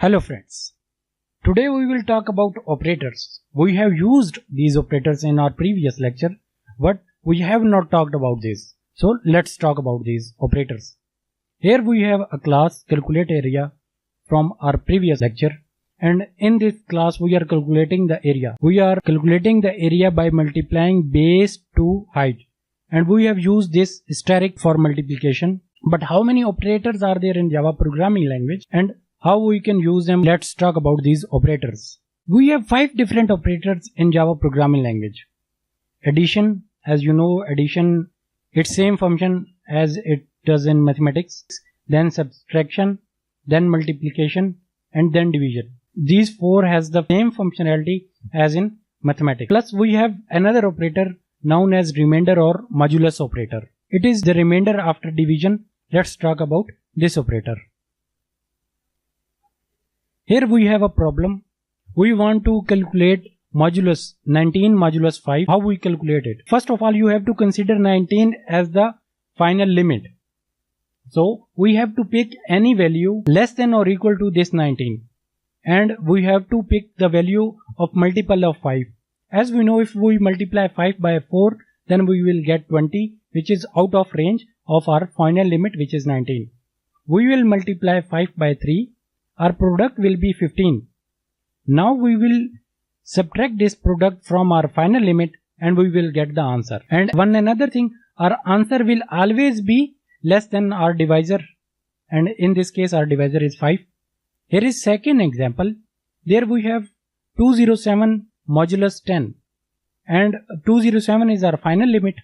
Hello friends. Today we will talk about operators. We have used these operators in our previous lecture, but we have not talked about this. So let's talk about these operators. Here we have a class calculate area from our previous lecture, and in this class we are calculating the area. We are calculating the area by multiplying base to height, and we have used this steric for multiplication. But how many operators are there in Java programming language and how we can use them? Let's talk about these operators. We have 5 different operators in Java programming language. Addition, as you know, addition, its same function as it does in mathematics. Then subtraction, then multiplication, and then division. These 4 has the same functionality as in mathematics. Plus we have another operator known as remainder or modulus operator. It is the remainder after division. Let's talk about this operator. Here we have a problem. We want to calculate modulus 19 modulus 5. How we calculate it? First of all, you have to consider 19 as the final limit. So we have to pick any value less than or equal to this 19. And we have to pick the value of multiple of 5. As we know, if we multiply 5 by 4, then we will get 20, which is out of range of our final limit, which is 19. We will multiply 5 by 3. Our product will be 15. Now we will subtract this product from our final limit and we will get the answer. And one another thing, our answer will always be less than our divisor, and in this case our divisor is 5. Here is second example. There we have 207 modulus 10, and 207 is our final limit.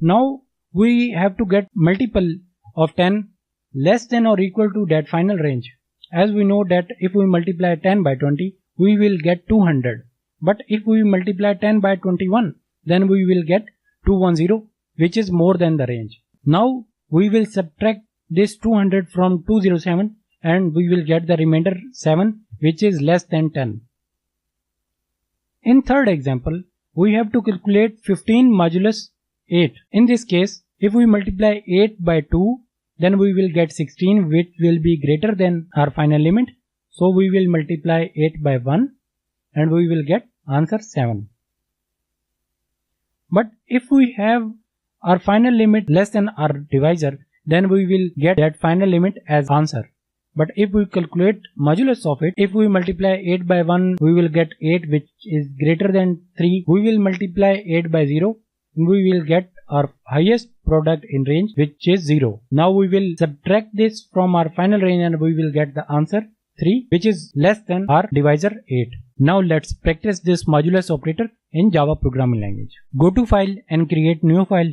Now we have to get multiple of 10 less than or equal to that final range. As we know that if we multiply 10 by 20, we will get 200. But if we multiply 10 by 21, then we will get 210, which is more than the range. Now we will subtract this 200 from 207 and we will get the remainder 7, which is less than 10. In third example, we have to calculate 15 modulus 8. In this case, if we multiply 8 by 2, then we will get 16, which will be greater than our final limit. So we will multiply 8 by 1 and we will get answer 7. But if we have our final limit less than our divisor, then we will get that final limit as answer. But if we calculate modulus of it, if we multiply 8 by 1, we will get 8, which is greater than 3. We will multiply 8 by 0 and we will get our highest product in range, which is 0. Now we will subtract this from our final range and we will get the answer 3, which is less than our divisor 8. Now let's practice this modulus operator in Java programming language. Go to file and create new file.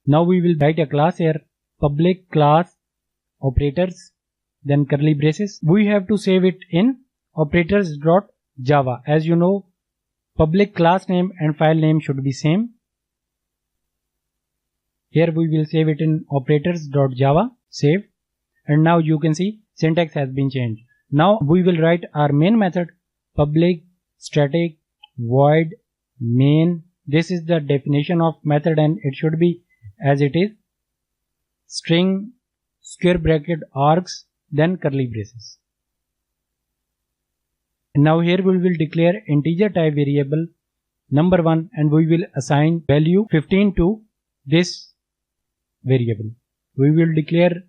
Now we will write a class here, public class operators, then curly braces. We have to save it in operators.java. As you know, public class name and file name should be same. Here we will save it in operators.java, save, and now you can see syntax has been changed. Now we will write our main method, public static void main. This is the definition of method and it should be as it is, string square bracket args, then curly braces. And now here we will declare integer type variable number 1 and we will assign value 15 to this variable. We will declare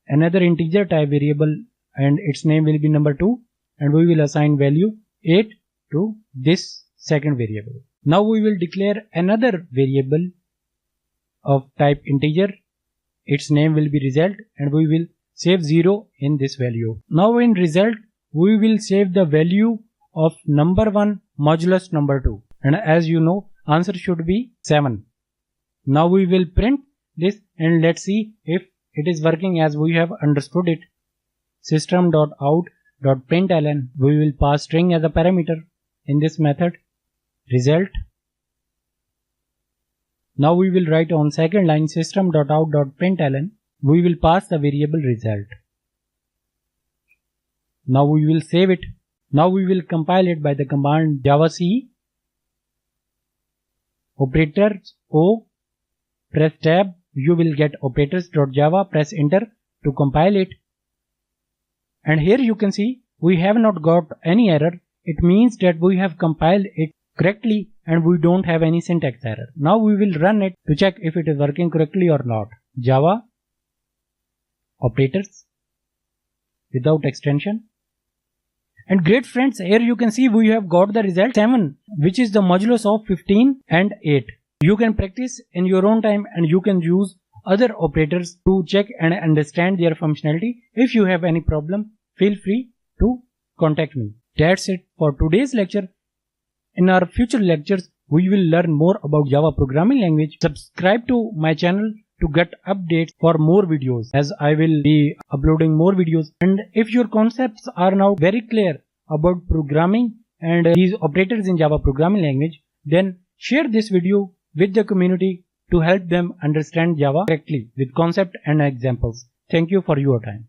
another integer type variable and its name will be number 2 and we will assign value 8 to this second variable. Now we will declare another variable of type integer. Its name will be result and we will save 0 in this value. Now in result we will save the value of number 1 modulus number 2, and as you know, answer should be 7. Now we will print this and let's see if it is working as we have understood it. System.out.println, we will pass string as a parameter in this method, result. Now we will write on second line system.out.println, we will pass the variable result. Now we will save it. Now we will compile it by the command javac operators o, press tab, you will get operators.java, press enter to compile it. And here you can see we have not got any error. It means that we have compiled it correctly and we don't have any syntax error. Now we will run it to check if it is working correctly or not. Java operators without extension. And great friends, here you can see we have got the result 7, which is the modulus of 15 and 8. You can practice in your own time and you can use other operators to check and understand their functionality. If you have any problem, feel free to contact me. That's it for today's lecture. In our future lectures, we will learn more about Java programming language. Subscribe to my channel to get updates for more videos, as I will be uploading more videos. And if your concepts are now very clear about programming and these operators in Java programming language, then share this video with the community to help them understand Java correctly with concept and examples. Thank you for your time.